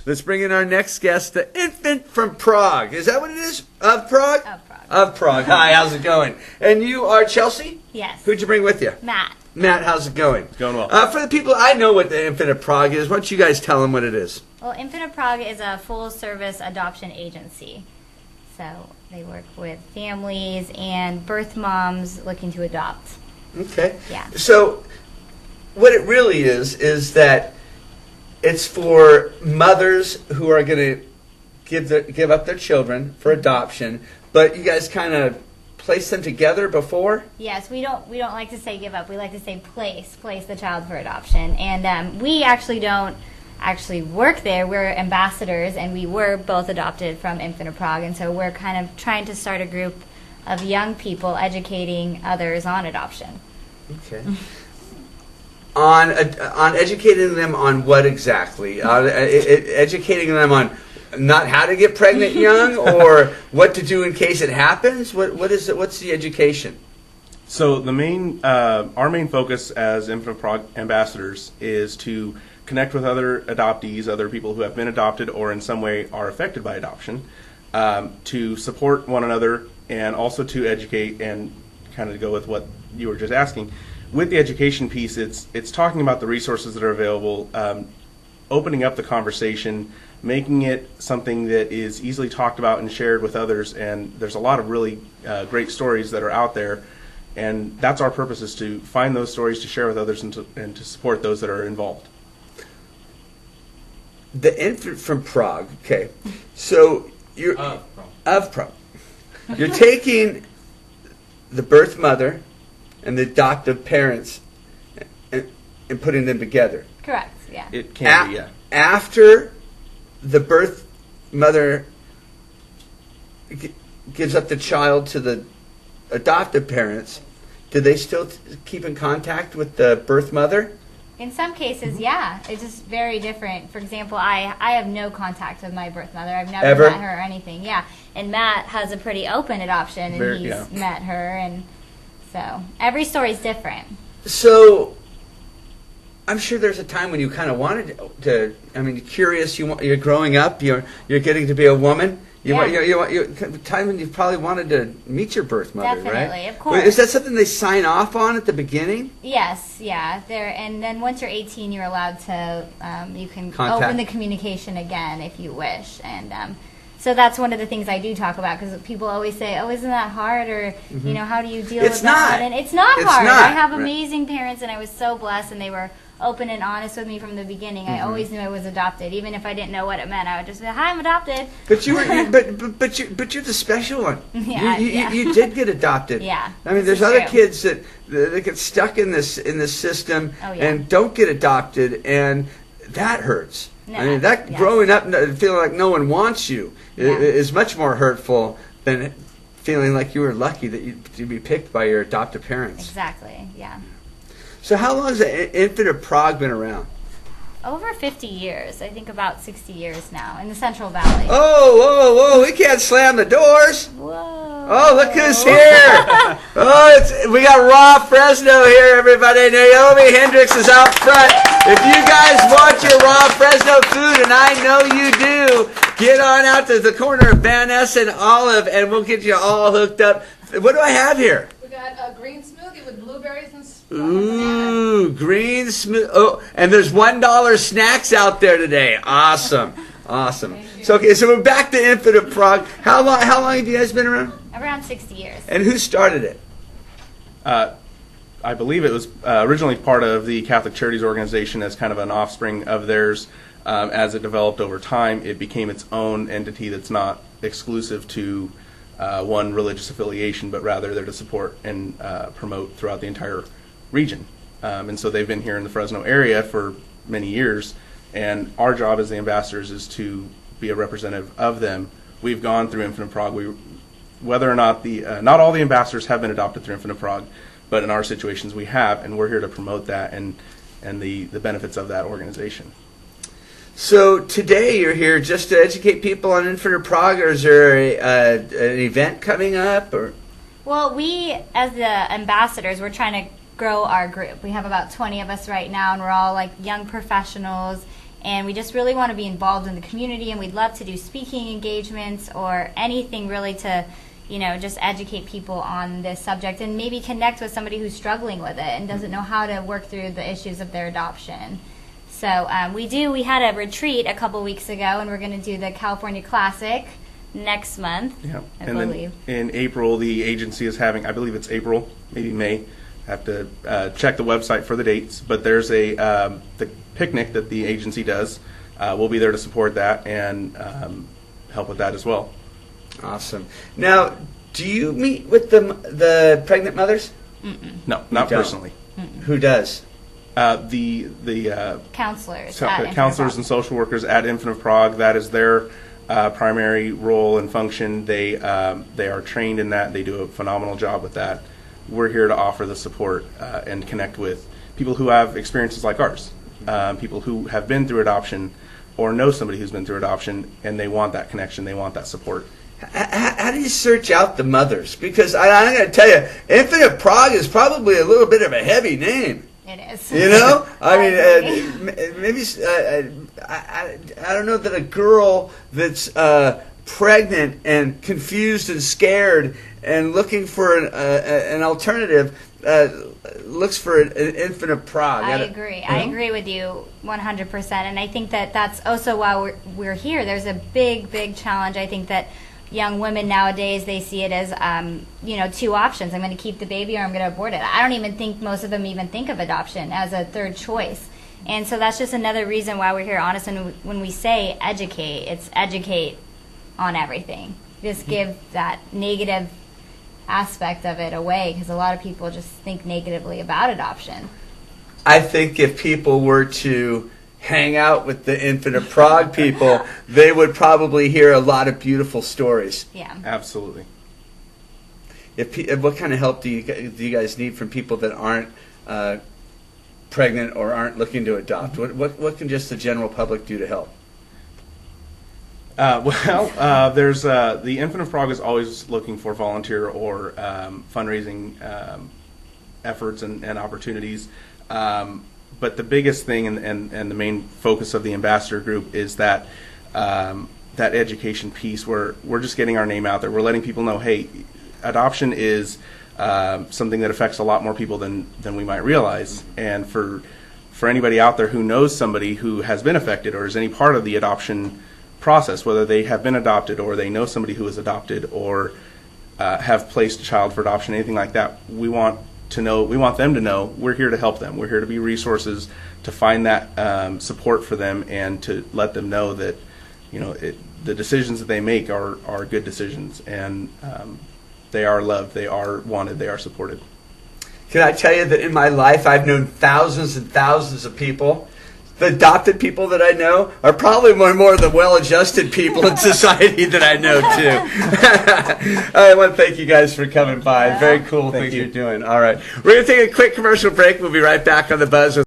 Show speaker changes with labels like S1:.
S1: Let's bring in our next guest, the infant from Prague. Is that what it is? Of Prague?
S2: Of Prague.
S1: Of Prague. Hi, how's it going? And you are Chelsea?
S2: Yes.
S1: Who'd you bring with you?
S2: Matt.
S1: Matt, how's it going?
S3: It's going well.
S1: For the people, I know what the Infant of Prague is. Why don't you guys tell them what it is?
S2: Well, Infant of Prague is a full-service adoption agency. So they work with families and birth moms looking to adopt.
S1: Okay.
S2: Yeah.
S1: So what it really is that it's for mothers who are going to give up their children for adoption, but you guys kind of place them together before?
S2: Yes, we don't like to say give up. We like to say place the child for adoption. And we actually don't work there. We're ambassadors, and we were both adopted from Infant of Prague, and so we're kind of trying to start a group of young people educating others on adoption.
S1: Okay. On educating them on what exactly? Educating them on not how to get pregnant young, or what to do in case it happens. What is it? What's the education?
S3: So our main focus as Infant of Prague ambassadors is to connect with other adoptees, other people who have been adopted or in some way are affected by adoption, to support one another, and also to educate, and kind of go with what you were just asking. With the education piece, it's talking about the resources that are available, opening up the conversation, making it something that is easily talked about and shared with others. And there's a lot of really great stories that are out there, and that's our purpose, is to find those stories to share with others and to support those that are involved.
S1: The Infant from Prague. Okay, so you're of Prague. You're taking the birth mother and the adoptive parents and putting them together.
S2: Correct, yeah.
S3: It can be, yeah.
S1: After the birth mother gives up the child to the adoptive parents, do they still keep in contact with the birth mother?
S2: In some cases, yeah. It's just very different. For example, I have no contact with my birth mother. I've never met her or anything. Yeah. And Matt has a pretty open adoption, and he's met her, and so every story's different.
S1: So I'm sure there's a time when you kind of wanted to. I mean, curious. You're growing up. You're getting to be a woman. You time when you probably wanted to meet your birth mother,
S2: Definitely,
S1: right?
S2: Of course.
S1: Is that something they sign off on at the beginning?
S2: Yes, yeah. And then once you're 18, you're allowed to. You can
S1: Contact.
S2: open the communication again if you wish, and so that's one of the things I do talk about, because people always say, "Oh, isn't that hard?" Or how do you deal with that? And it's not hard. I have amazing parents, and I was so blessed, and they were open and honest with me from the beginning. I always knew I was adopted, even if I didn't know what it meant. I would just say, "Hi, I'm adopted."
S1: But you were, but you're the special one. You did get adopted.
S2: Yeah.
S1: I mean, there's other kids that get stuck in this system and don't get adopted, and that hurts.
S2: No,
S1: I mean, growing up feeling like no one wants you is much more hurtful than feeling like you were lucky to be picked by your adoptive parents.
S2: Exactly. Yeah.
S1: So how long has the Infant of Prague been around?
S2: Over 50 years. I think about 60 years now in the Central Valley.
S1: Oh, whoa, whoa! We can't slam the doors.
S2: Whoa!
S1: Oh, look who's here! We got Raw Fresno here, everybody. Naomi Hendricks is out front. If you guys want your Raw Fresno food, and I know you do, get on out to the corner of Van Ness and Olive, and we'll get you all hooked up. What do I have here?
S4: We got a green smoothie with blueberries and
S1: Ooh, green smoothie. Oh, and there's $1 snacks out there today. Awesome. Awesome. So we're back to Infant of Prague. How long have you guys been around?
S2: Around 60 years.
S1: And who started it?
S3: I believe it was originally part of the Catholic Charities Organization as kind of an offspring of theirs. As it developed over time, it became its own entity that's not exclusive to one religious affiliation, but rather they're to support and promote throughout the entire region. And so they've been here in the Fresno area for many years, and our job as the ambassadors is to be a representative of them. We've gone through Infant of Prague. Whether or not not all the ambassadors have been adopted through Infant of Prague, but in our situations we have, and we're here to promote that and the benefits of that organization.
S1: So today you're here just to educate people on Infant of Prague, or is there an event coming up? Or?
S2: Well, we, as the ambassadors, we're trying to grow our group. We have about 20 of us right now, and we're all like young professionals, And we just really want to be involved in the community, and we'd love to do speaking engagements or anything really to, just educate people on this subject and maybe connect with somebody who's struggling with it and doesn't know how to work through the issues of their adoption. So we had a retreat a couple weeks ago, and we're going to do the California Classic next month, I believe.
S3: Then in April, the agency is having, I believe it's April, maybe May. I have to check the website for the dates, but there's the picnic that the agency does. We'll be there to support that and help with that as well.
S1: Awesome. Now, do you meet with the pregnant mothers?
S2: Mm-mm.
S3: No, not personally.
S2: Mm-mm.
S1: Who does?
S2: The counselors.
S3: Counselors and social workers at Infinite Prague. That is their primary role and function. They are trained in that. They do a phenomenal job with that. We're here to offer the support and connect with people who have experiences like ours, people who have been through adoption or know somebody who's been through adoption, and they want that connection, they want that support.
S1: How do you search out the mothers? Because I'm going to tell you, Infinite Prague is probably a little bit of a heavy name.
S2: It is.
S1: I mean, maybe I don't know that a girl that's pregnant and confused and scared and looking for an alternative looks for an Infinite Prague.
S2: I agree. I agree with you 100%. And I think that that's also why we're here. There's a big challenge. I think that young women nowadays, they see it as, two options. I'm going to keep the baby or I'm going to abort it. I don't even think most of them even think of adoption as a third choice. And so that's just another reason why we're here. Honestly, when we say educate, it's educate on everything. Just give that negative aspect of it away, because a lot of people just think negatively about adoption.
S1: I think if people were to hang out with the Infinite Prague people, they would probably hear a lot of beautiful stories.
S2: Yeah,
S3: absolutely.
S1: What kind of help do you guys need from people that aren't pregnant or aren't looking to adopt? What can just the general public do to help?
S3: There's the Infinite Prague is always looking for volunteer or fundraising efforts and opportunities. But the biggest thing and the main focus of the ambassador group is that that education piece where we're just getting our name out there. We're letting people know, hey, adoption is something that affects a lot more people than we might realize. And for anybody out there who knows somebody who has been affected or is any part of the adoption process, whether they have been adopted or they know somebody who is adopted or have placed a child for adoption, anything like that, we want them to know we're here to help them. We're here to be resources to find that support for them and to let them know that the decisions that they make are good decisions, and they are loved, they are wanted, they are supported.
S1: Can I tell you that in my life I've known thousands and thousands of people. The adopted people that I know are probably more of the well-adjusted people in society that I know, too. I want to thank you guys for coming by. Very cool things you're doing. All right. We're going to take a quick commercial break. We'll be right back on The Buzz with